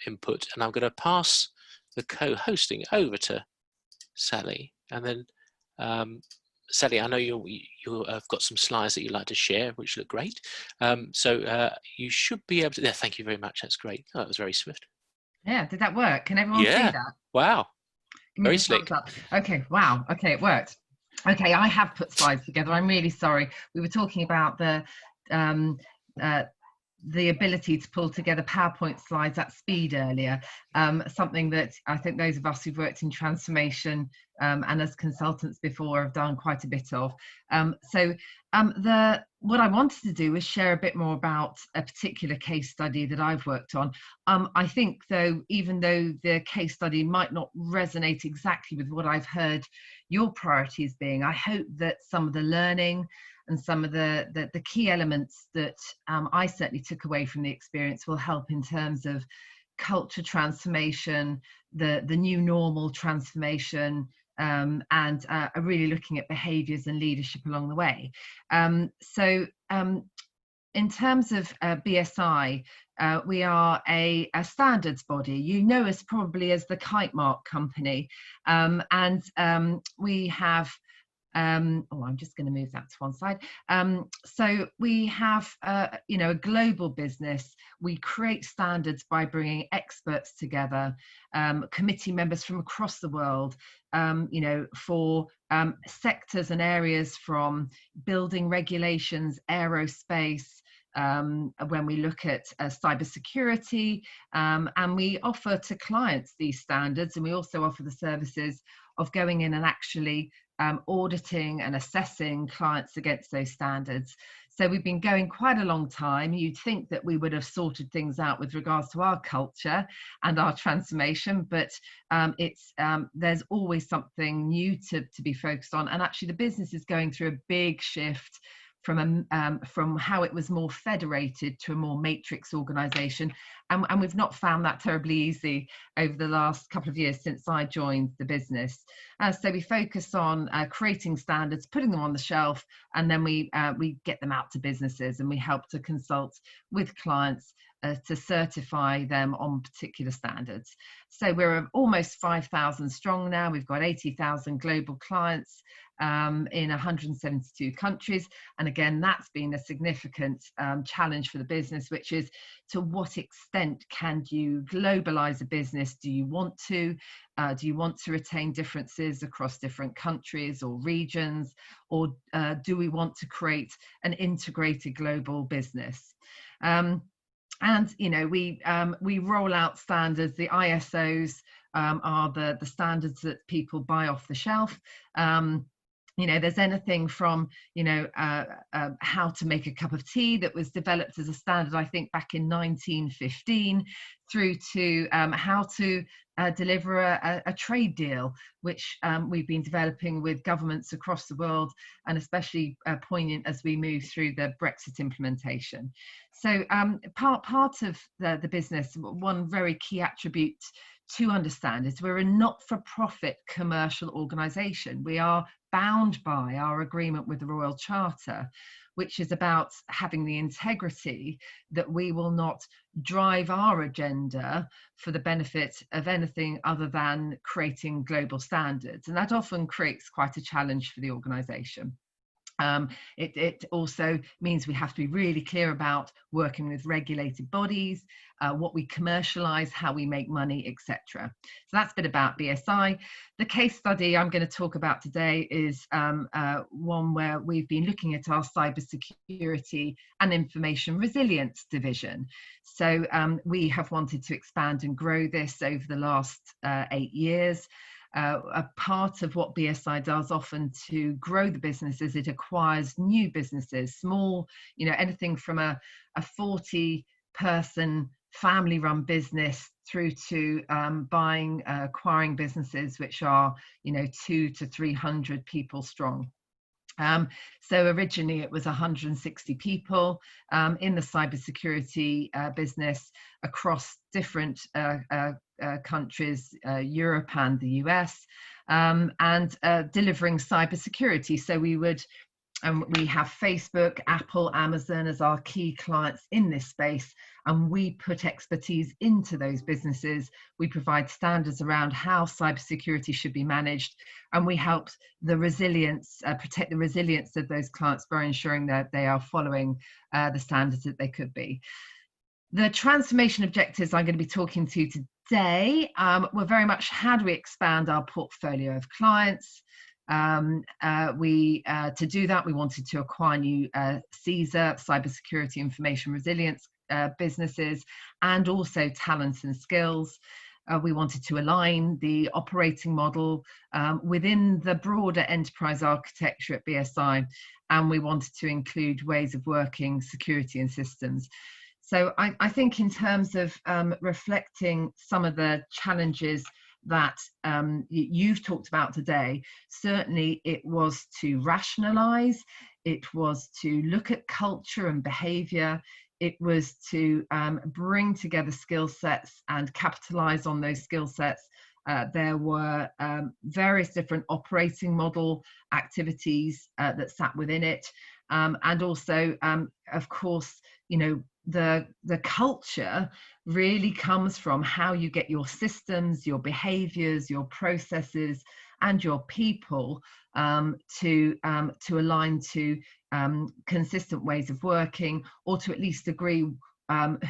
input, and I'm going to pass the co-hosting over to Sally. And then Sally, I know you have got some slides that you'd like to share, which look great. So you should be able to. Yeah, thank you very much. That's great. Oh, that was very swift. Yeah, did that work? Can everyone see that? Wow. Give me Very the slick. thumbs up. Okay, wow. Okay, it worked. Okay, I have put slides together. I'm really sorry. We were talking about the ability to pull together PowerPoint slides at speed earlier, something that I think those of us who've worked in transformation and as consultants before have done quite a bit of. What I wanted to do was share a bit more about a particular case study that I've worked on. I think, though, even though the case study might not resonate exactly with what I've heard your priorities being, I hope that some of the learning and some of the key elements that I certainly took away from the experience will help in terms of culture transformation, the new normal transformation, and are really looking at behaviours and leadership along the way. In terms of BSI, we are a standards body. You know us probably as the Kite Mark company, and we have I'm just going to move that to one side. So we have, a global business. We create standards by bringing experts together, committee members from across the world, for sectors and areas from building regulations, aerospace, when we look at cybersecurity, and we offer to clients these standards, and we also offer the services of going in and actually auditing and assessing clients against those standards. So we've been going quite a long time. You'd think that we would have sorted things out with regards to our culture and our transformation, but there's always something new to be focused on. And actually the business is going through a big shift from how it was more federated to a more matrix organization. And we've not found that terribly easy over the last couple of years since I joined the business. So we focus on creating standards, putting them on the shelf, and then we get them out to businesses, and we help to consult with clients to certify them on particular standards. So we're almost 5,000 strong now. We've got 80,000 global clients in 172 countries. And again, that's been a significant challenge for the business, which is to what extent can you globalize a business? Do you want to? Do you want to retain differences across different countries or regions? Or do we want to create an integrated global business? And we roll out standards. The ISOs are the standards that people buy off the shelf. There's anything from how to make a cup of tea that was developed as a standard, I think, back in 1915, through to how to deliver a trade deal, which we've been developing with governments across the world, and especially poignant as we move through the Brexit implementation. So part of the business, one very key attribute to understand is we're a not-for-profit commercial organisation. We are bound by our agreement with the Royal Charter, which is about having the integrity that we will not drive our agenda for the benefit of anything other than creating global standards. And that often creates quite a challenge for the organisation. It also means we have to be really clear about working with regulated bodies, what we commercialise, how we make money, etc. So that's a bit about BSI. The case study I'm going to talk about today is one where we've been looking at our cybersecurity and information resilience division. So we have wanted to expand and grow this over the last 8 years. A part of what BSI does often to grow the business is it acquires new businesses, small, anything from a 40-person family-run business through to acquiring businesses which are, 200 to 300 people strong. So originally it was 160 people in the cybersecurity business across different countries, Europe and the US, and delivering cybersecurity. So we would And we have Facebook, Apple, Amazon as our key clients in this space, and we put expertise into those businesses. We provide standards around how cybersecurity should be managed, and we help the resilience, protect the resilience of those clients by ensuring that they are following the standards that they could be. The transformation objectives I'm going to be talking to today were very much how do we expand our portfolio of clients. To do that, we wanted to acquire new CISA, cybersecurity information resilience businesses, and also talents and skills. We wanted to align the operating model within the broader enterprise architecture at BSI, and we wanted to include ways of working, security and systems. So I think in terms of reflecting some of the challenges that you've talked about today, certainly it was to rationalize, it was to look at culture and behavior, it was to bring together skill sets and capitalize on those skill sets. There were various different operating model activities that sat within it, and also of course, you know, the culture really comes from how you get your systems, your behaviors, your processes, and your people to align to consistent ways of working, or to at least agree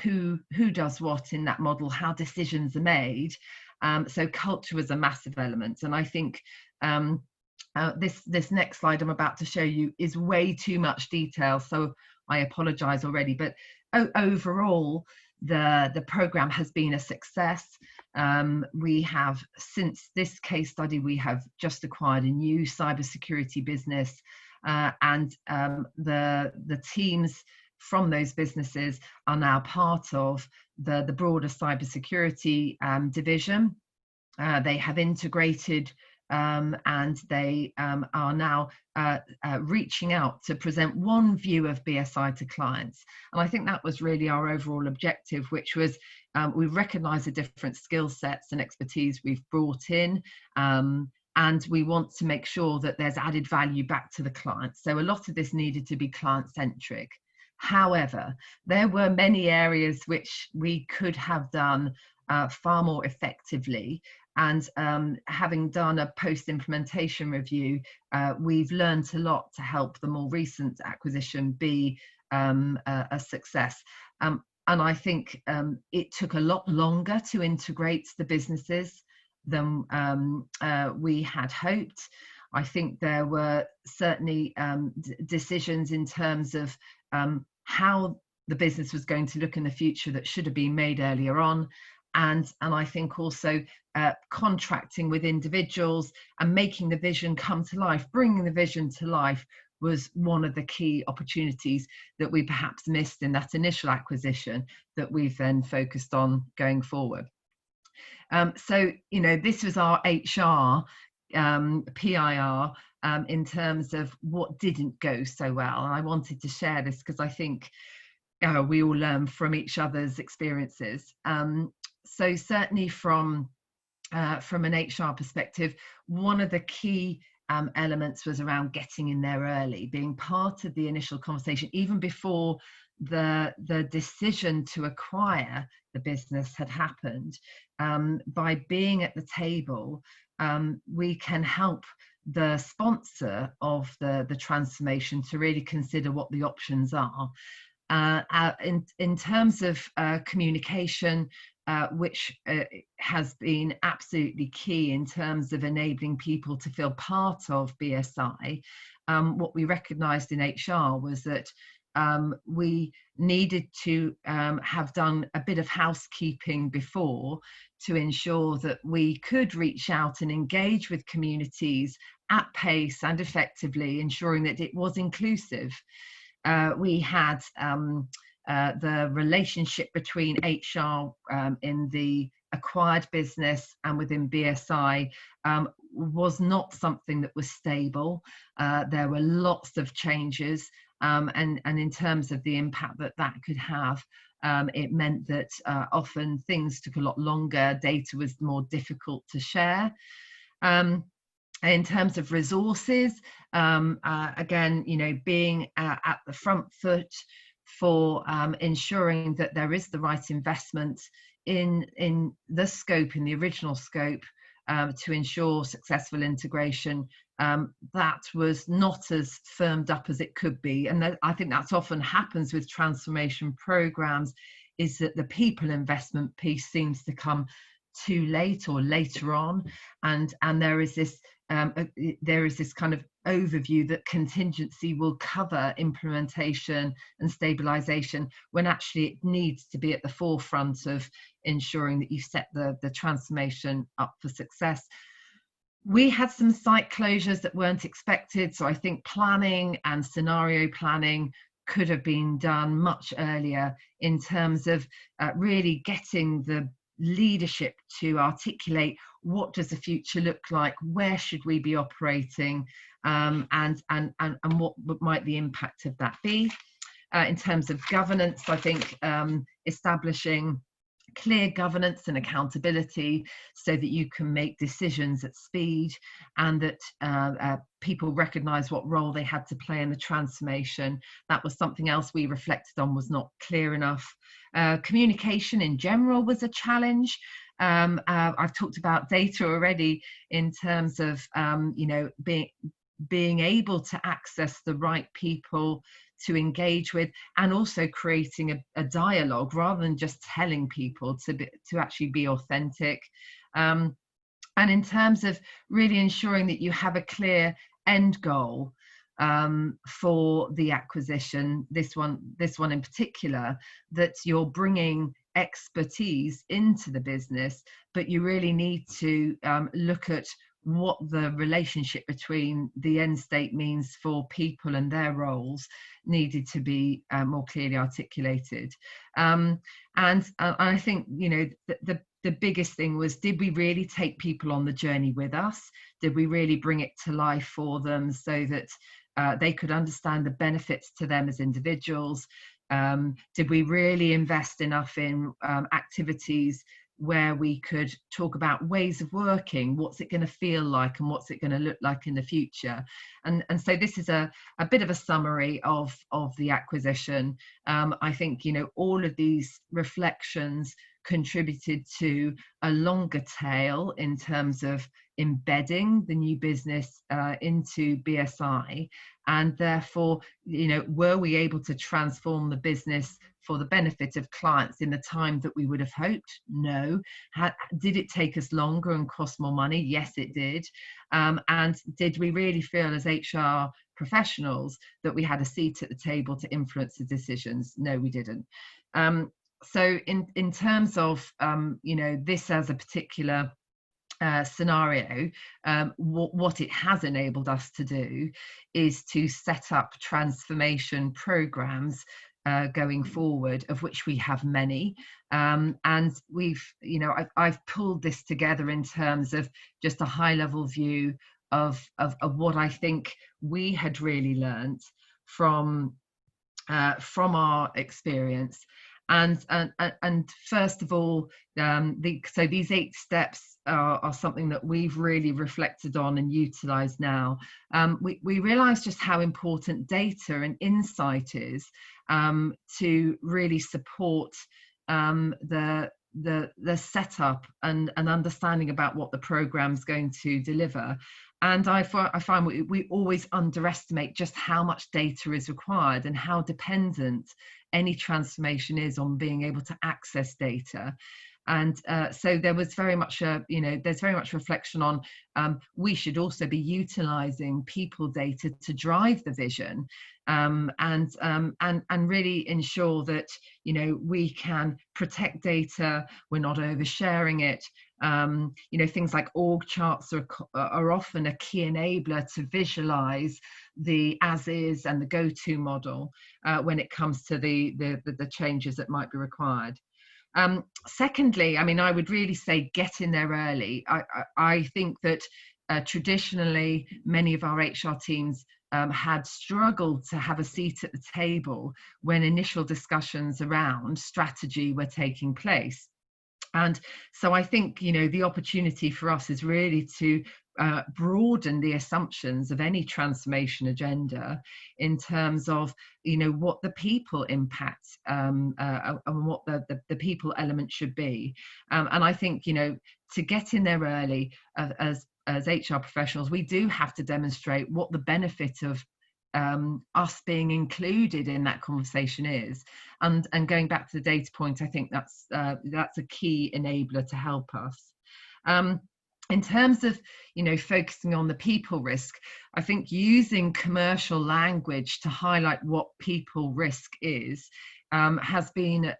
who does what in that model, how decisions are made. So culture was a massive element, and I think this next slide I'm about to show you is way too much detail, so I apologize already, but overall the program has been a success. We have, since this case study, we have just acquired a new cybersecurity business, and the teams from those businesses are now part of the broader cybersecurity division. They have integrated and they are now reaching out to present one view of BSI to clients. And I think that was really our overall objective, which was we recognise the different skill sets and expertise we've brought in, and we want to make sure that there's added value back to the client. So a lot of this needed to be client-centric. However, there were many areas which we could have done far more effectively. And having done a post-implementation review, we've learned a lot to help the more recent acquisition be a success. And I think it took a lot longer to integrate the businesses than we had hoped. I think there were certainly decisions in terms of how the business was going to look in the future that should have been made earlier on. And I think also contracting with individuals and making the vision come to life, bringing the vision to life, was one of the key opportunities that we perhaps missed in that initial acquisition that we've then focused on going forward. So, you know, this was our HR, PIR, in terms of what didn't go so well. And I wanted to share this because I think we all learn from each other's experiences. So certainly from an HR perspective, one of the key elements was around getting in there early, being part of the initial conversation, even before the decision to acquire the business had happened. By being at the table, we can help the sponsor of the transformation to really consider what the options are. In terms of communication, which has been absolutely key in terms of enabling people to feel part of BSI, what we recognised in HR was that we needed to have done a bit of housekeeping before to ensure that we could reach out and engage with communities at pace and effectively, ensuring that it was inclusive. We had the relationship between HR in the acquired business and within BSI was not something that was stable. There were lots of changes, and in terms of the impact that could have, it meant that often things took a lot longer, data was more difficult to share. In terms of resources, again, being at the front foot for ensuring that there is the right investment in the scope, in the original scope, to ensure successful integration. That was not as firmed up as it could be, and I think that's often happens with transformation programs, is that the people investment piece seems to come too late or later on, and there is this kind of overview that contingency will cover implementation and stabilization, when actually it needs to be at the forefront of ensuring that you set the transformation up for success. We had some site closures that weren't expected, so I think planning and scenario planning could have been done much earlier, in terms of really getting the leadership to articulate what does the future look like, where should we be operating, and what might the impact of that be. In terms of governance, I think establishing clear governance and accountability so that you can make decisions at speed, and that people recognize what role they had to play in the transformation. That was something else we reflected on, was not clear enough. Communication in general was a challenge. I've talked about data already, in terms of being able to access the right people to engage with, and also creating a dialogue rather than just telling people to actually be authentic. And in terms of really ensuring that you have a clear end goal for the acquisition, this one in particular, that you're bringing expertise into the business, but you really need to look at what the relationship between the end state means for people and their roles needed to be more clearly articulated. And I think, the biggest thing was, did we really take people on the journey with us? Did we really bring it to life for them so that they could understand the benefits to them as individuals? Did we really invest enough in activities where we could talk about ways of working, what's it going to feel like, and what's it going to look like in the future? And so this is a bit of a summary of the acquisition. I think, all of these reflections contributed to a longer tail in terms of embedding the new business into BSI, and therefore, were we able to transform the business for the benefit of clients in the time that we would have hoped? No. Did it take us longer and cost more money? Yes, it did. And did we really feel as HR professionals that we had a seat at the table to influence the decisions? No, we didn't. So in terms of this as a particular scenario, what it has enabled us to do is to set up transformation programs going forward, of which we have many, and we've I've pulled this together in terms of just a high level view of what I think we had really learned from our experience. And first of all, so these 8 steps are something that we've really reflected on and utilized now. We realize just how important data and insight is to really support the setup and understanding about what the program's going to deliver. And I find we always underestimate just how much data is required and how dependent any transformation is on being able to access data. And so there was very much there's very much reflection on we should also be utilizing people data to drive the vision, and really ensure that we can protect data, we're not oversharing it. Things like org charts are often a key enabler to visualize the as is and the go-to model when it comes to the changes that might be required. Secondly, I would really say get in there early. I think that traditionally many of our HR teams had struggled to have a seat at the table when initial discussions around strategy were taking place. And so I think, you know, the opportunity for us is really to broaden the assumptions of any transformation agenda in terms of, you know, what the people impact and what the people element should be. And I think, you know, to get in there early as HR professionals, we do have to demonstrate what the benefit of us being included in that conversation is, and going back to the data point, I think that's a key enabler to help us. In terms of, you know, focusing on the people risk, I think using commercial language to highlight what people risk is has been,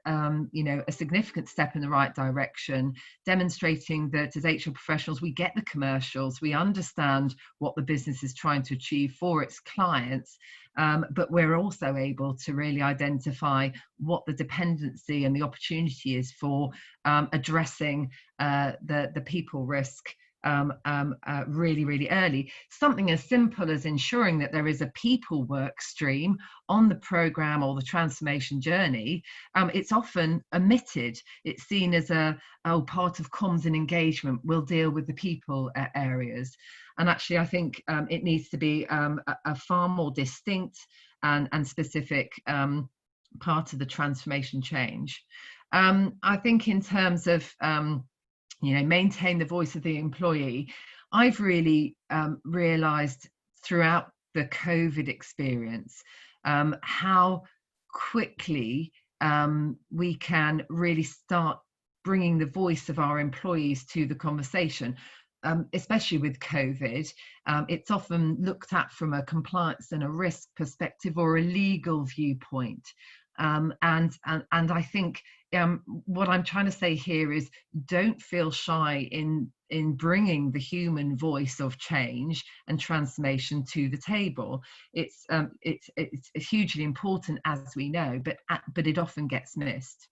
you know, a significant step in the right direction, demonstrating that as HR professionals, we get the commercials, we understand what the business is trying to achieve for its clients, but we're also able to really identify what the dependency and the opportunity is for addressing the people risk really, really early. Something as simple as ensuring that there is a people work stream on the program or the transformation journey. It's often omitted. It's seen as a part of comms and engagement. We'll deal with the people areas. And actually, I think it needs to be a far more distinct and specific part of the transformation change. I think in terms of you know, maintain the voice of the employee, I've really realized throughout the COVID experience how quickly we can really start bringing the voice of our employees to the conversation. Especially with COVID, it's often looked at from a compliance and a risk perspective or a legal viewpoint. And I think what I'm trying to say here is, don't feel shy in bringing the human voice of change and transformation to the table. It's hugely important, as we know, but it often gets missed.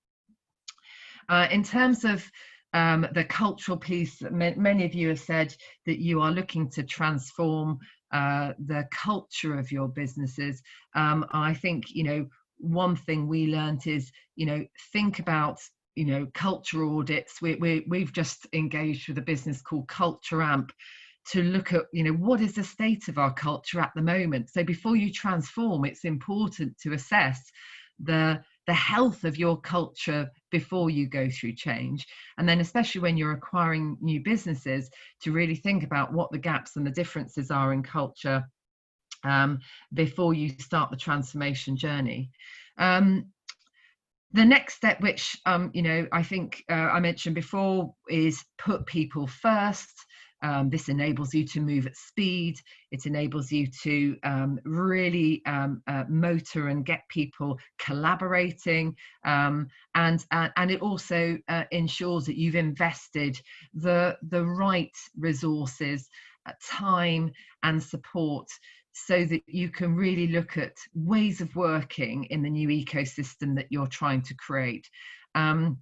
In terms of the cultural piece, many of you have said that you are looking to transform the culture of your businesses. I think, you know, one thing we learned is, you know, think about, you know, culture audits. We've just engaged with a business called Culture Amp to look at, you know, what is the state of our culture at the moment. So before you transform, it's important to assess the health of your culture before you go through change. And then especially when you're acquiring new businesses, to really think about what the gaps and the differences are in culture before you start the transformation journey. The next step, which you know, I think I mentioned before, is put people first. This enables you to move at speed. It enables you to really motor and get people collaborating, and it also ensures that you've invested the right resources, time and support, so that you can really look at ways of working in the new ecosystem that you're trying to create. And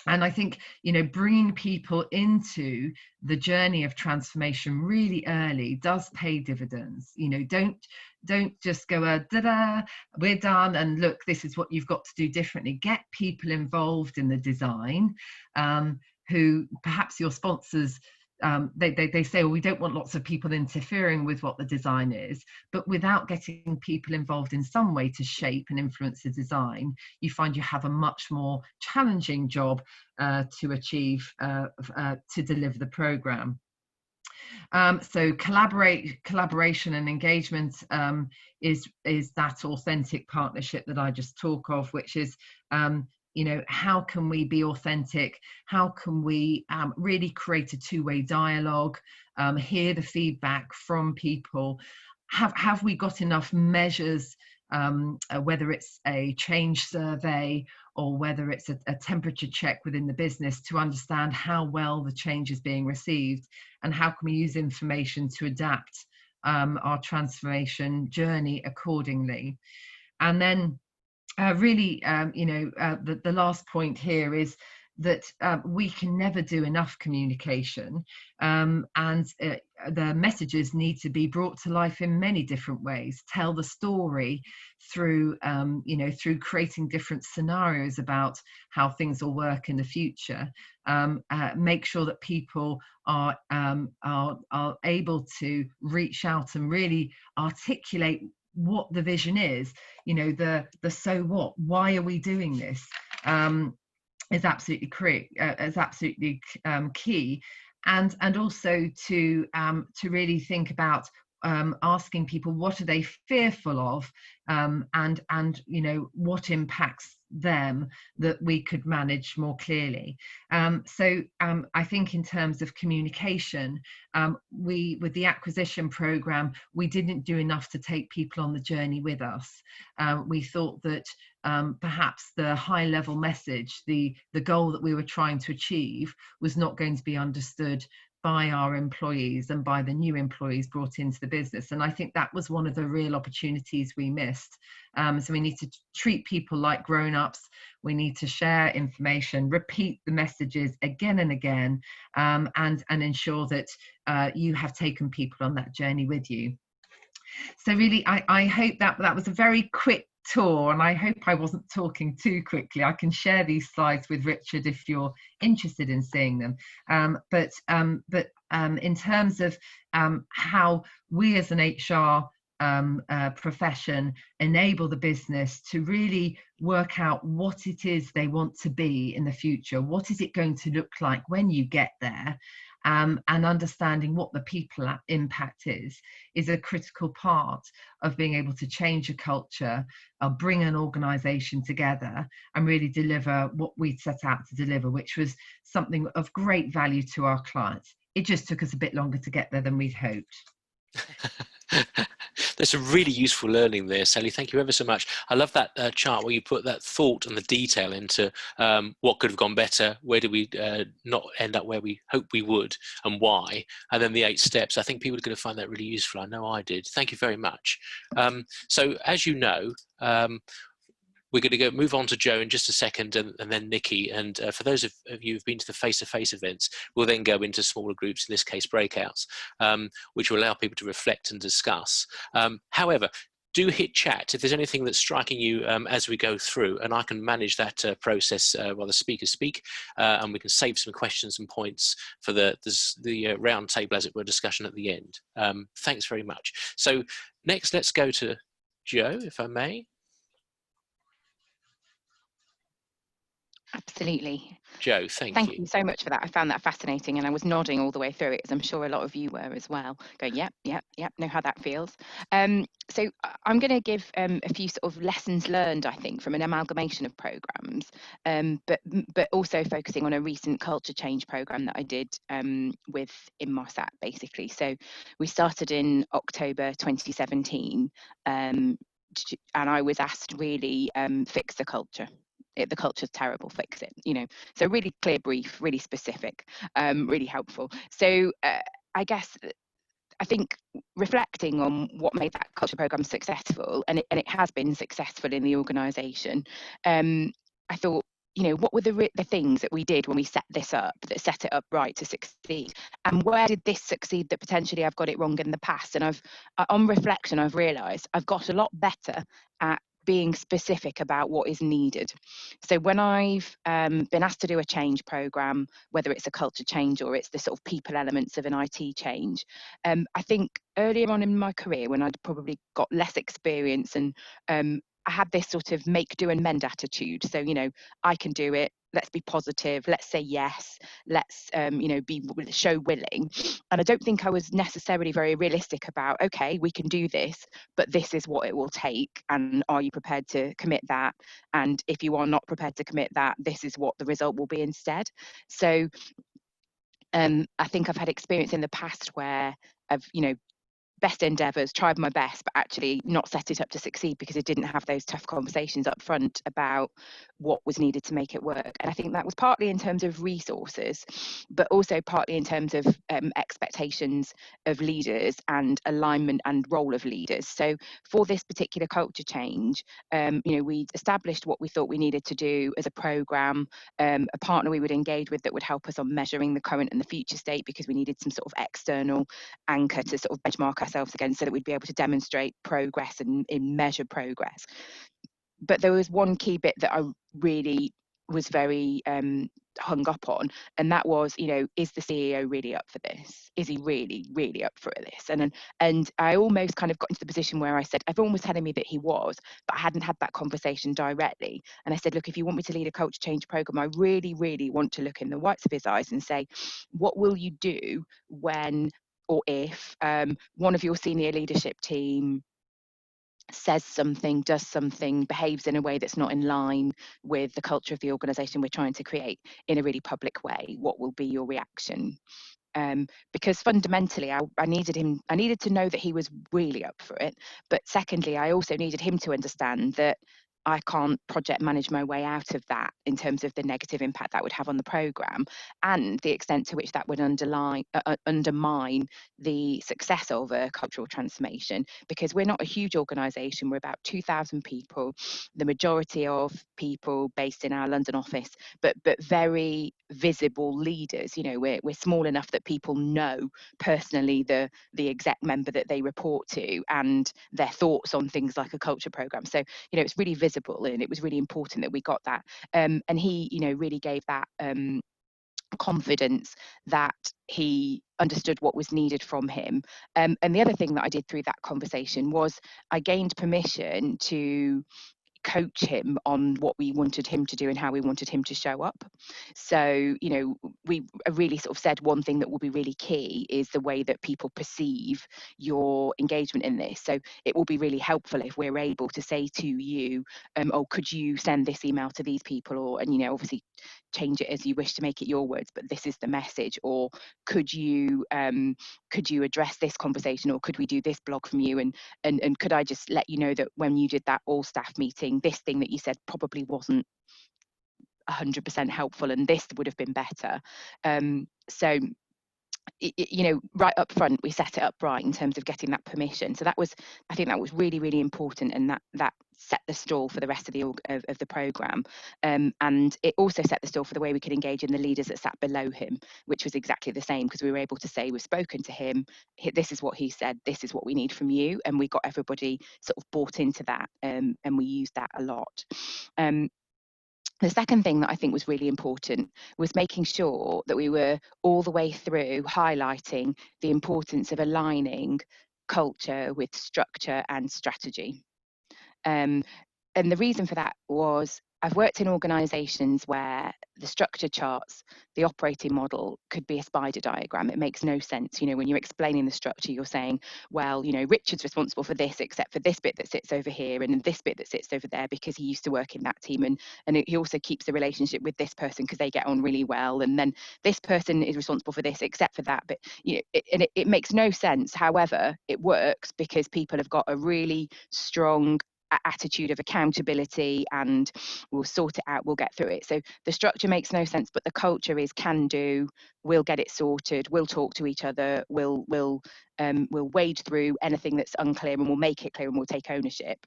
I think, you know, bringing people into the journey of transformation really early does pay dividends. You know, don't just go, da-da, we're done, and look, this is what you've got to do differently. Get people involved in the design, who perhaps your sponsors, they say, well, we don't want lots of people interfering with what the design is, but without getting people involved in some way to shape and influence the design, you find you have a much more challenging job to achieve, to deliver the program. So collaboration and engagement is that authentic partnership that I just talk of, which is, you know, how can we be authentic? How can we really create a two-way dialogue, hear the feedback from people? Have we got enough measures, whether it's a change survey or whether it's a temperature check within the business, to understand how well the change is being received, and how can we use information to adapt our transformation journey accordingly? And then really, you know, the last point here is that we can never do enough communication, and the messages need to be brought to life in many different ways. Tell the story through, through creating different scenarios about how things will work in the future. Make sure that people are able to reach out and really articulate what the vision is. The so what, why are we doing this, is absolutely key, and also to really think about asking people what are they fearful of, and what impacts them that we could manage more clearly. So I think in terms of communication, with the acquisition program, we didn't do enough to take people on the journey with us. We thought that perhaps the high level message, the goal that we were trying to achieve, was not going to be understood by our employees and by the new employees brought into the business. And I think that was one of the real opportunities we missed. So we need to treat people like grown-ups. We need to share information, repeat the messages again and again, and ensure that you have taken people on that journey with you. So really, I hope that was a very quick tour, and I hope I wasn't talking too quickly. I can share these slides with Richard if you're interested in seeing them. But in terms of how we as an HR profession enable the business to really work out what it is they want to be in the future, what is it going to look like when you get there, and understanding what the people impact is a critical part of being able to change a culture, bring an organisation together and really deliver what we'd set out to deliver, which was something of great value to our clients. It just took us a bit longer to get there than we'd hoped. There's some really useful learning there, Sally. Thank you ever so much. I love that chart where you put that thought and the detail into what could have gone better, where did we not end up where we hoped we would, and why, and then the 8 steps. I think people are going to find that really useful. I know I did. Thank you very much. So as you know, we're going to move on to Jo in just a second, and then Nikki. And for those of you who've been to the face-to-face events, we'll then go into smaller groups, in this case breakouts, which will allow people to reflect and discuss. However, do hit chat if there's anything that's striking you as we go through, and I can manage that process while the speakers speak, and we can save some questions and points for the round table, as it were, discussion at the end. Thanks very much. So next, let's go to Jo, if I may. Absolutely. Jo, thank you. Thank you so much for that. I found that fascinating, and I was nodding all the way through it, as I'm sure a lot of you were as well, going, yep, know how that feels. So I'm going to give a few sort of lessons learned, I think, from an amalgamation of programmes, but also focusing on a recent culture change programme that I did with Inmarsat, basically. So we started in October 2017, and I was asked really fix the culture. The culture's terrible, fix it, so really clear brief, really specific, really helpful. So I think reflecting on what made that culture program successful, and it has been successful in the organisation, I thought, what were the things that we did when we set this up that set it up right to succeed, and where did this succeed that potentially I've got it wrong in the past? And on reflection, I've realised I've got a lot better at being specific about what is needed. So when I've been asked to do a change program, whether it's a culture change or it's the sort of people elements of an IT change, I think earlier on in my career, when I'd probably got less experience, and I had this sort of make, do and mend attitude. So, I can do it. Let's be positive. Let's say yes. Let's, show willing. And I don't think I was necessarily very realistic about, okay, we can do this, but this is what it will take. And are you prepared to commit that? And if you are not prepared to commit that, this is what the result will be instead. So I think I've had experience in the past where I've, best endeavours, tried my best, but actually not set it up to succeed because I didn't have those tough conversations up front about what was needed to make it work. And I think that was partly in terms of resources, but also partly in terms of expectations of leaders and alignment and role of leaders. So for this particular culture change, we established what we thought we needed to do as a programme, a partner we would engage with that would help us on measuring the current and the future state, because we needed some sort of external anchor to sort of benchmark ourselves against, so that we'd be able to demonstrate progress and measure progress. But there was one key bit that I really was very hung up on, and that was, is the CEO really up for this? Is he really up for this? And I almost kind of got into the position where I said, everyone was telling me that he was, but I hadn't had that conversation directly. And I said, look, if you want me to lead a culture change program, I really want to look in the whites of his eyes and say, what will you do when or if one of your senior leadership team says something, does something, behaves in a way that's not in line with the culture of the organisation we're trying to create in a really public way? What will be your reaction? Because fundamentally, I needed to know that he was really up for it. But secondly, I also needed him to understand that I can't project manage my way out of that in terms of the negative impact that would have on the programme and the extent to which that would undermine the success of a cultural transformation. Because we're not a huge organisation, we're about 2,000 people, the majority of people based in our London office, but very visible leaders. We're small enough that people know personally the exec member that they report to and their thoughts on things like a culture programme. So it's really visible, and it was really important that we got that. And he really gave that confidence that he understood what was needed from him. And the other thing that I did through that conversation was I gained permission to coach him on what we wanted him to do and how we wanted him to show up. So, we really sort of said one thing that will be really key is the way that people perceive your engagement in this. So it will be really helpful if we're able to say to you, oh, could you send this email to these people? Or, and obviously change it as you wish to make it your words, but this is the message. Or could you address this conversation, or could we do this blog from you? And could I just let you know that when you did that all staff meeting, this thing that you said probably wasn't 100% helpful, and this would have been better. So right up front, we set it up right in terms of getting that permission. So I think that was really important, and that set the stall for the rest of the programme. And it also set the stall for the way we could engage in the leaders that sat below him, which was exactly the same, because we were able to say, we've spoken to him, this is what he said, this is what we need from you. And we got everybody sort of bought into that, and we used that a lot. The second thing that I think was really important was making sure that we were all the way through highlighting the importance of aligning culture with structure and strategy. And the reason for that was I've worked in organisations where the structure charts, the operating model could be a spider diagram. It makes no sense. When you're explaining the structure, you're saying, well, Richard's responsible for this, except for this bit that sits over here and this bit that sits over there, because he used to work in that team. And he also keeps the relationship with this person because they get on really well. And then this person is responsible for this, except for that. But, it makes no sense. However, it works because people have got a really strong attitude of accountability, and we'll sort it out, we'll get through it. So the structure makes no sense, but the culture is can do, we'll get it sorted, we'll talk to each other, we'll wade through anything that's unclear, and we'll make it clear, and we'll take ownership.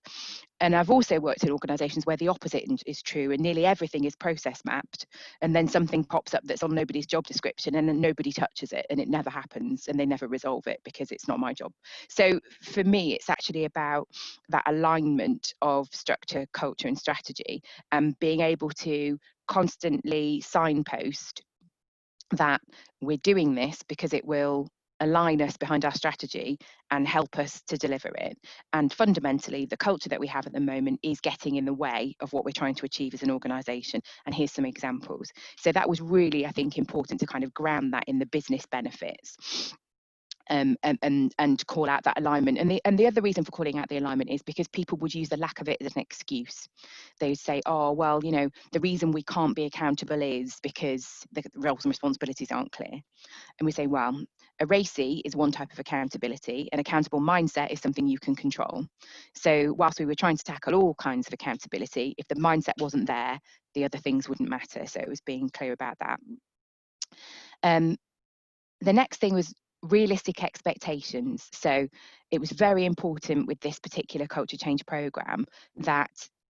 And I've also worked in organisations where the opposite is true, and nearly everything is process mapped, and then something pops up that's on nobody's job description, and then nobody touches it, and it never happens, and they never resolve it because it's not my job. So for me, it's actually about that alignment of structure, culture, and strategy, and being able to constantly signpost that we're doing this because it will align us behind our strategy and help us to deliver it. And fundamentally, the culture that we have at the moment is getting in the way of what we're trying to achieve as an organisation. And here's some examples. So that was really, I think, important to kind of ground that in the business benefits. And call out that alignment. And the other reason for calling out the alignment is because people would use the lack of it as an excuse. They would say, oh, well, the reason we can't be accountable is because the roles and responsibilities aren't clear. And we say, well, A RACI is one type of accountability. An accountable mindset is something you can control. So whilst we were trying to tackle all kinds of accountability, if the mindset wasn't there, the other things wouldn't matter. So it was being clear about that. The next thing was realistic expectations. So it was very important with this particular culture change program that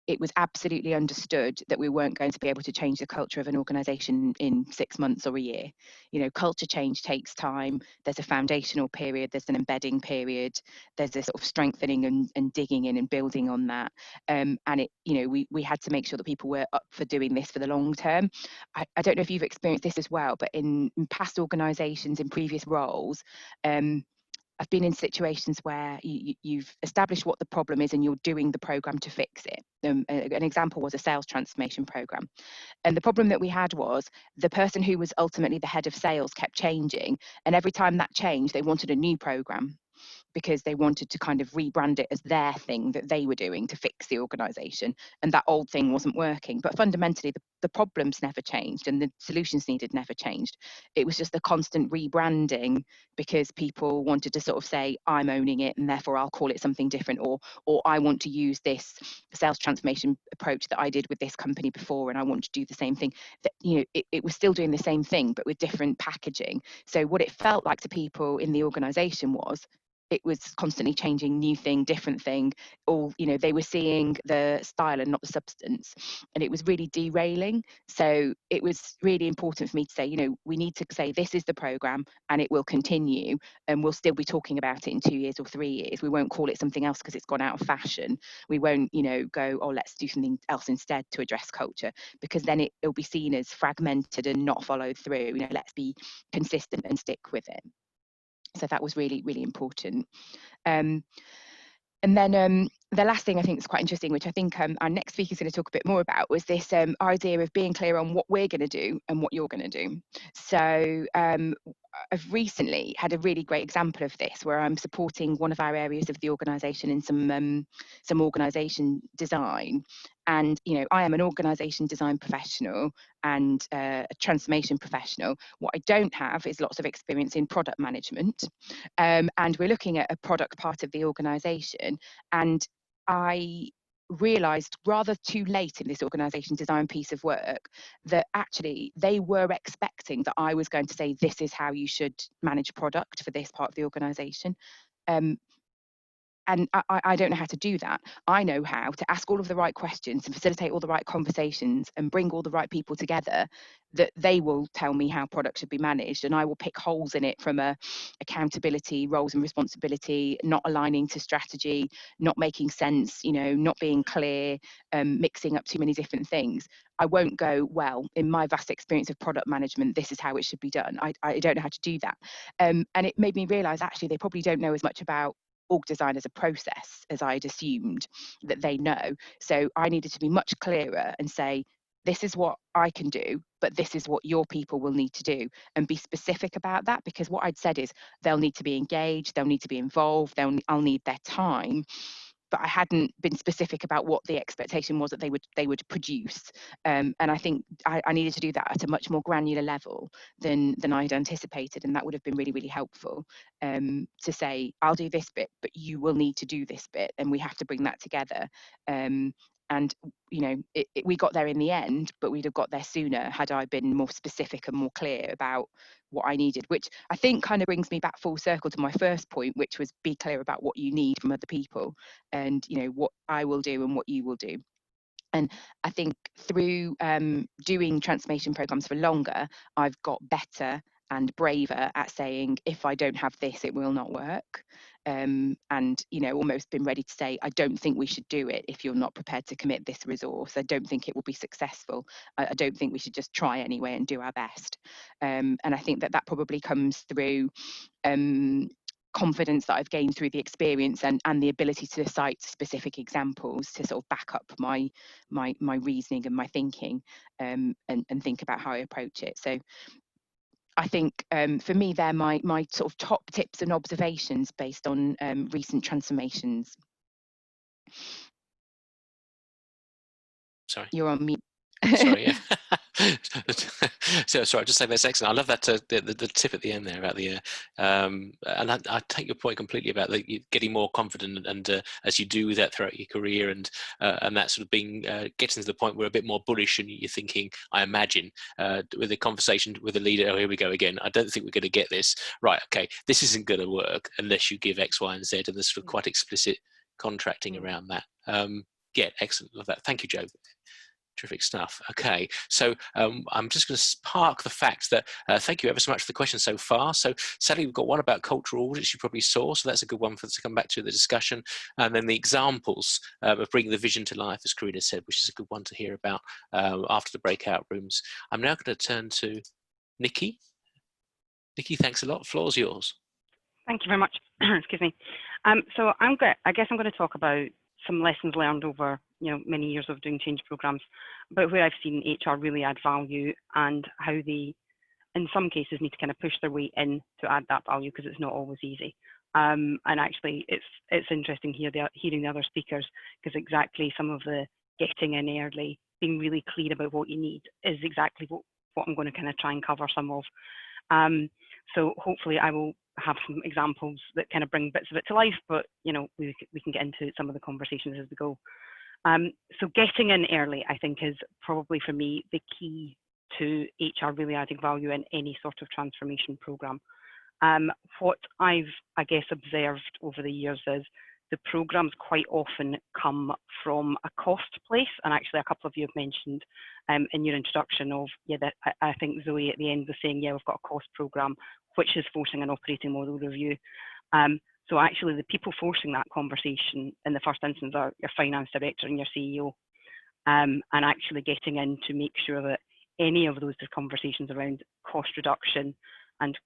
it was absolutely understood that we weren't going to be able to change the culture of an organisation in 6 months or a year. You know, culture change takes time. There's a foundational period, there's an embedding period, there's a sort of strengthening and digging in and building on that. And it, you know, we had to make sure that people were up for doing this for the long term. I don't know if you've experienced this as well, but in past organisations, in previous roles, I've been in situations where you've established what the problem is and you're doing the program to fix it. An example was a sales transformation program. And the problem that we had was the person who was ultimately the head of sales kept changing. And every time that changed, they wanted a new program, because they wanted to kind of rebrand it as their thing that they were doing to fix the organisation, and that old thing wasn't working. But fundamentally, the problems never changed and the solutions needed never changed. It was just the constant rebranding because people wanted to sort of say, I'm owning it and therefore I'll call it something different, or I want to use this sales transformation approach that I did with this company before and I want to do the same thing. That, you know, it was still doing the same thing but with different packaging. So what it felt like to people in the organisation was it was constantly changing, new thing, different thing, all, you know, they were seeing the style and not the substance, and it was really derailing. So it was really important for me to say, you know, we need to say this is the program and it will continue, and we'll still be talking about it in 2 years or 3 years. We won't call it something else because it's gone out of fashion. We won't, you know, go, oh, let's do something else instead to address culture, because then it'll be seen as fragmented and not followed through. You know, let's be consistent and stick with it. So that was really, really important. And then the last thing I think is quite interesting, which I think our next speaker is going to talk a bit more about, was this idea of being clear on what we're going to do and what you're going to do. So I've recently had a really great example of this, where I'm supporting one of our areas of the organisation in some organisation design. And, you know, I am an organisation design professional and a transformation professional. What I don't have is lots of experience in product management. And we're looking at a product part of the organisation. And I realised rather too late in this organisation design piece of work that actually they were expecting that I was going to say, this is how you should manage product for this part of the organisation. And I don't know how to do that. I know how to ask all of the right questions and facilitate all the right conversations and bring all the right people together, that they will tell me how product should be managed, and I will pick holes in it from accountability, roles and responsibility, not aligning to strategy, not making sense, you know, not being clear, mixing up too many different things. I won't go, well, in my vast experience of product management, this is how it should be done. I don't know how to do that. And it made me realise actually they probably don't know as much about org design as a process as I'd assumed that they know. So I needed to be much clearer and say, this is what I can do, but this is what your people will need to do, and be specific about that, because what I'd said is they'll need to be engaged, they'll need to be involved, I'll need their time. But I hadn't been specific about what the expectation was that they would produce, and I think I needed to do that at a much more granular level than I'd anticipated, and that would have been really, really helpful, to say, I'll do this bit, but you will need to do this bit, and we have to bring that together. And you know, we got there in the end, but we'd have got there sooner had I been more specific and more clear about what I needed, which I think kind of brings me back full circle to my first point, which was be clear about what you need from other people, and, you know, what I will do and what you will do. And I think through doing transformation programs for longer, I've got better and braver at saying, if I don't have this, it will not work. And, you know, almost been ready to say, I don't think we should do it if you're not prepared to commit this resource. I don't think it will be successful. I don't think we should just try anyway and do our best. And I think that probably comes through confidence that I've gained through the experience, and the ability to cite specific examples to sort of back up my reasoning and my thinking, and think about how I approach it. So I think for me, they're my sort of top tips and observations based on recent transformations. Sorry. You're on mute. Sorry, yeah. So sorry, I'll just say that's excellent. I love that the tip at the end there about the and I take your point completely about getting more confident and as you do that throughout your career and that sort of being getting to the point where a bit more bullish and you're thinking, I imagine with the conversation with the leader, oh, here we go again, I don't think we're going to get this right. Okay, this isn't going to work unless you give X, Y, and Z, and there's sort of quite explicit contracting around that. Yeah, excellent. Love that. Thank you, Jo. Terrific stuff. Okay, so I'm just going to park the fact that thank you ever so much for the questions so far. So Sally, we've got one about cultural audits you probably saw, so that's a good one for us to come back to the discussion. And then the examples of bringing the vision to life, as Karina said, which is a good one to hear about after the breakout rooms. I'm now going to turn to Nikki. Nikki, thanks a lot. Floor's yours. Thank you very much. Excuse me. So I guess I'm going to talk about some lessons learned over many years of doing change programs, about where I've seen HR really add value and how they, in some cases, need to kind of push their way in to add that value because it's not always easy. And actually, it's interesting hearing the other speakers, because exactly some of the getting in early, being really clear about what you need is exactly what I'm going to kind of try and cover some of. So hopefully I will have some examples that kind of bring bits of it to life, but we can get into some of the conversations as we go. So getting in early, I think, is probably for me the key to HR really adding value in any sort of transformation program. What I've, I guess, observed over the years is the programs quite often come from a cost place, and actually a couple of you have mentioned in your introduction of, that I think Zoe at the end was saying, we've got a cost program, which is forcing an operating model review. So actually the people forcing that conversation in the first instance are your finance director and your CEO, and actually getting in to make sure that any of those conversations around cost reduction and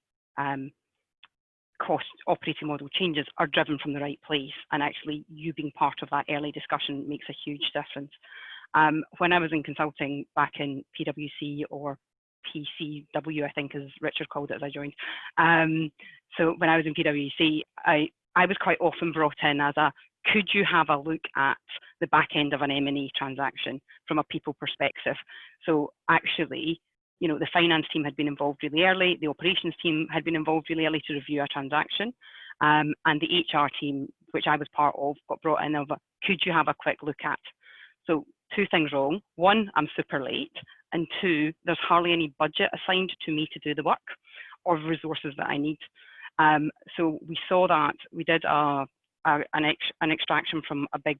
cost operating model changes are driven from the right place, and actually you being part of that early discussion makes a huge difference. When I was in consulting back in PwC, or PCW, I think, as Richard called it as I joined. So when I was in PwC, I was quite often brought in as could you have a look at the back end of an M&A transaction from a people perspective? So actually, the finance team had been involved really early, the operations team had been involved really early to review a transaction, and the HR team, which I was part of, got brought in over, could you have a quick look at? So 2 things wrong. 1, I'm super late, and 2, there's hardly any budget assigned to me to do the work or resources that I need. So we saw that. We did an extraction from a big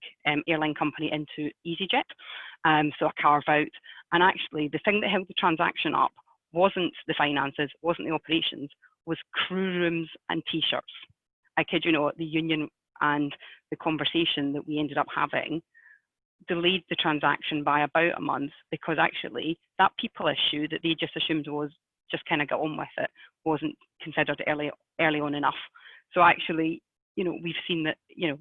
airline company into EasyJet, so a carve out. And actually, the thing that held the transaction up wasn't the finances, wasn't the operations, was crew rooms and T-shirts. I kid you not, the union and the conversation that we ended up having delayed the transaction by about a month, because actually that people issue that they just assumed was just kind of get on with it wasn't considered early on enough. So actually, we've seen that,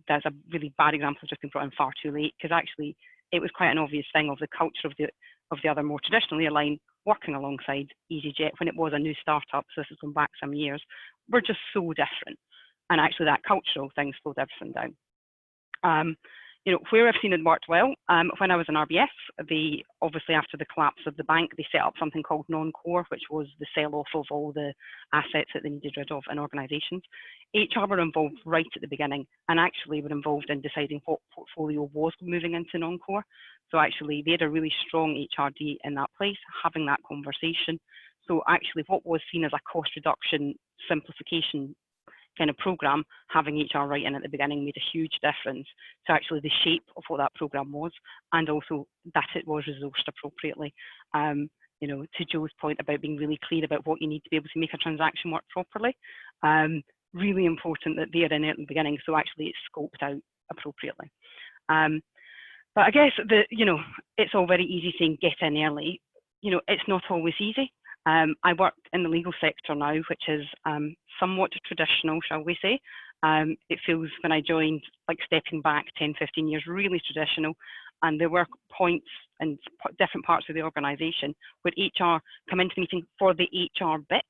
there's a really bad example of just being brought in far too late, because actually it was quite an obvious thing of the culture of the other more traditional airline working alongside EasyJet when it was a new startup. So this has gone back some years. We're just so different, and actually that cultural thing slowed everything down. Where I've seen it worked well, when I was in RBS, they obviously, after the collapse of the bank, they set up something called non-core, which was the sell-off of all the assets that they needed rid of in organisations. HR were involved right at the beginning, and actually were involved in deciding what portfolio was moving into non-core. So actually, they had a really strong HRD in that place, having that conversation. So actually, what was seen as a cost reduction simplification kind of program, having HR right in at the beginning made a huge difference to actually the shape of what that program was, and also that it was resourced appropriately. To Jo's point about being really clear about what you need to be able to make a transaction work properly, really important that they're in it at the beginning, so actually it's scoped out appropriately. But I guess it's all very easy saying get in early. It's not always easy. I work in the legal sector now, which is somewhat traditional, shall we say. It feels, when I joined, like stepping back 10, 15 years, really traditional. And there were points in different parts of the organisation where HR come into the meeting for the HR bit.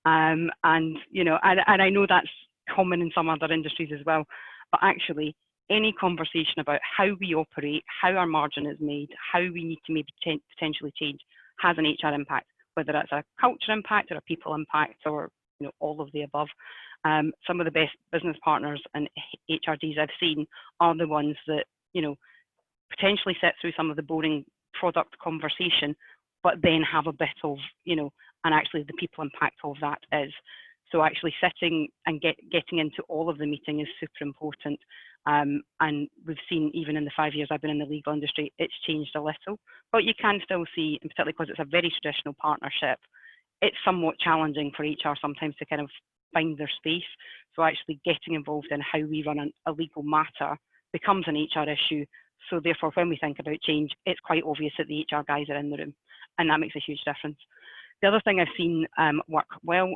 And I know that's common in some other industries as well. But actually, any conversation about how we operate, how our margin is made, how we need to maybe potentially change, has an HR impact, whether that's a culture impact or a people impact or all of the above. Some of the best business partners and HRDs I've seen are the ones that potentially sit through some of the boring product conversation, but then have a bit of and actually the people impact of that is. So actually sitting and getting into all of the meeting is super important. And we've seen, even in the 5 years I've been in the legal industry, it's changed a little, but you can still see, and particularly because it's a very traditional partnership, it's somewhat challenging for HR sometimes to kind of find their space. So actually getting involved in how we run a legal matter becomes an HR issue. So therefore, when we think about change, it's quite obvious that the HR guys are in the room, and that makes a huge difference. The other thing I've seen work well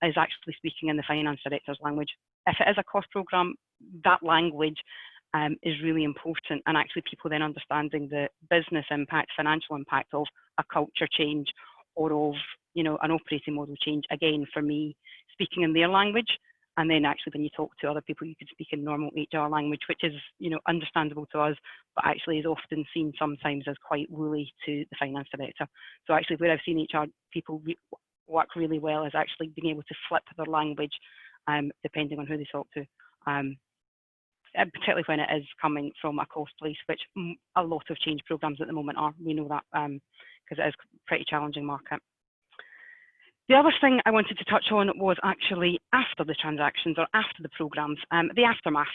is actually speaking in the finance director's language. If it is a cost programme, that language is really important, and actually people then understanding the business impact, financial impact of a culture change or of an operating model change. Again, for me, speaking in their language, and then actually when you talk to other people, you could speak in normal HR language, which is understandable to us, but actually is often seen sometimes as quite woolly to the finance director. So actually where I've seen HR people work really well is actually being able to flip their language depending on who they talk to, particularly when it is coming from a cost place, which a lot of change programs at the moment are. We know that because it is a pretty challenging market. The other thing I wanted to touch on was actually after the transactions or after the programs, the aftermath.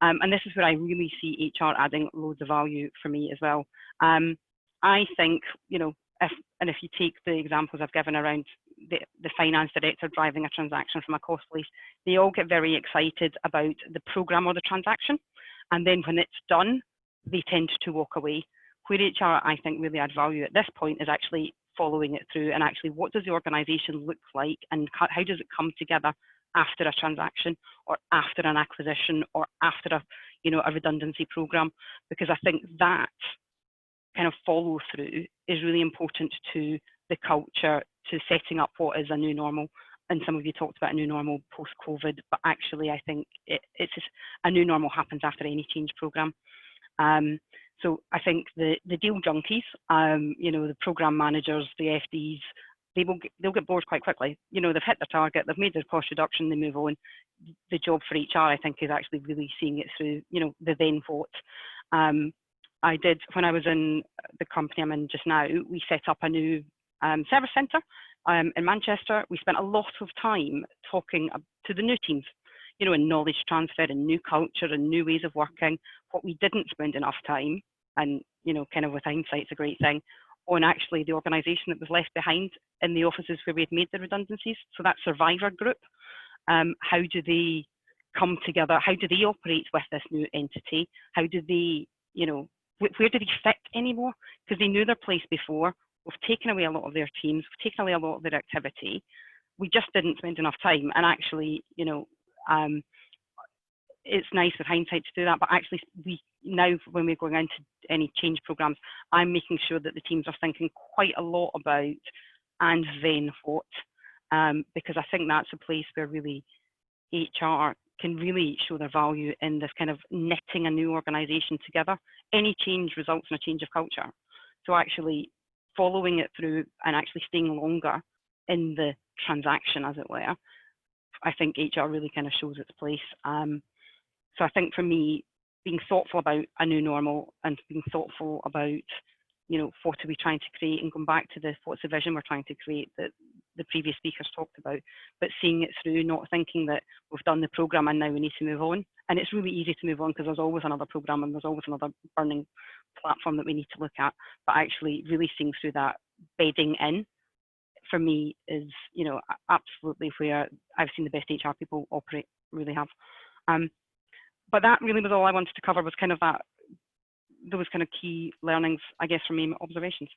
And this is where I really see HR adding loads of value for me as well. I think, if you take the examples I've given around the finance director driving a transaction from a cost place, they all get very excited about the program or the transaction. And then when it's done, they tend to walk away. Where HR, I think, really add value at this point is actually following it through, and actually what does the organisation look like, and how does it come together after a transaction or after an acquisition or after a redundancy programme, because I think that kind of follow through is really important to the culture, to setting up what is a new normal. And some of you talked about a new normal post-COVID, but actually I think it's just a new normal happens after any change programme. So I think the deal junkies, the program managers, the FDs, they'll get bored quite quickly. They've hit their target, they've made their cost reduction, they move on. The job for HR, I think, is actually really seeing it through, the then what. I did, when I was in the company I'm in just now, we set up a new service centre in Manchester. We spent a lot of time talking to the new teams, in knowledge transfer and new culture and new ways of working. What we didn't spend enough time, and kind of with hindsight, it's a great thing, on actually the organisation that was left behind in the offices where we had made the redundancies. So that survivor group, how do they come together? How do they operate with this new entity? How do they, where do they fit anymore? Because they knew their place before. We've taken away a lot of their teams, we've taken away a lot of their activity. We just didn't spend enough time, and actually, it's nice with hindsight to do that, but actually we now, when we're going into any change programs, I'm making sure that the teams are thinking quite a lot about and then what, because I think that's a place where really HR can really show their value in this kind of knitting a new organisation together. Any change results in a change of culture. So actually following it through and actually staying longer in the transaction, as it were, I think HR really kind of shows its place. So I think for me, being thoughtful about a new normal and being thoughtful about, what are we trying to create, and going back to what's the vision we're trying to create that the previous speakers talked about, but seeing it through, not thinking that we've done the programme and now we need to move on. And it's really easy to move on because there's always another programme and there's always another burning platform that we need to look at, but actually really seeing through that bedding in, for me, is, absolutely where I've seen the best HR people operate, really have. But that really was all I wanted to cover, was kind of those kind of key learnings, I guess, from me, observations.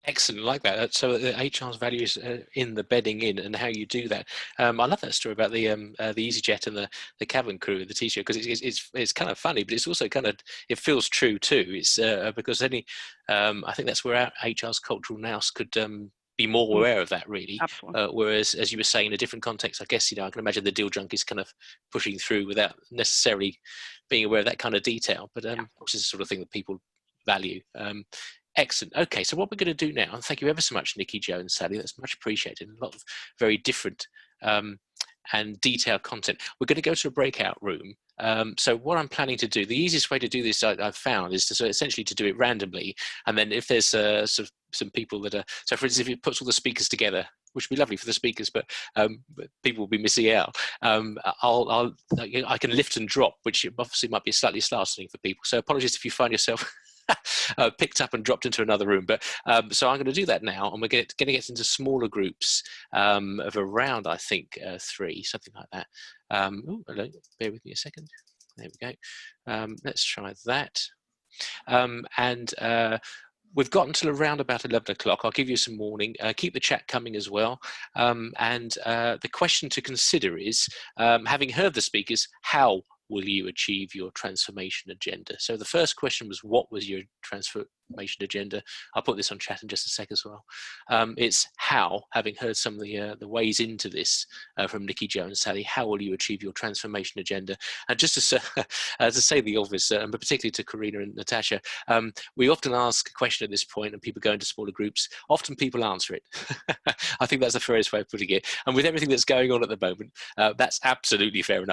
Excellent, like that. So the HR's values in the bedding in and how you do that. I love that story about the EasyJet and the cabin crew, the T-shirt, because it's kind of funny, but it's also kind of, it feels true too. It's because I think that's where our HR's cultural nous could be more aware of that, really. Whereas, as you were saying, in a different context, I guess, I can imagine the deal junkies kind of pushing through without necessarily being aware of that kind of detail. But which is the sort of thing that people value. Excellent. Okay, so what we're going to do now, and thank you ever so much, Nikki, Jo, and Sally. That's much appreciated. A lot of very different and detailed content. We're going to go to a breakout room. So what I'm planning to do, the easiest way to do this I've found is to essentially to do it randomly. And then if there's some people that are, so for instance, if it puts all the speakers together, which would be lovely for the speakers, but people will be missing out. I can lift and drop, which obviously might be slightly startling for people. So apologies if you find yourself picked up and dropped into another room. But so I'm going to do that now, and we're going to get into smaller groups of around, I think, 3, something like that. Oh, hello, bear with me a second. There we go. Let's try that. We've got until around about 11 o'clock. I'll give you some warning. Keep the chat coming as well. The question to consider is, having heard the speakers, how will you achieve your transformation agenda? So the first question was, what was your transformation agenda? I'll put this on chat in just a sec as well. It's how, having heard some of the ways into this from Nikki, Jo, and Sally, how will you achieve your transformation agenda? And just to say the obvious, but particularly to Karina and Natasha, we often ask a question at this point and people go into smaller groups. Often people answer it. I think that's the fairest way of putting it. And with everything that's going on at the moment, that's absolutely fair enough.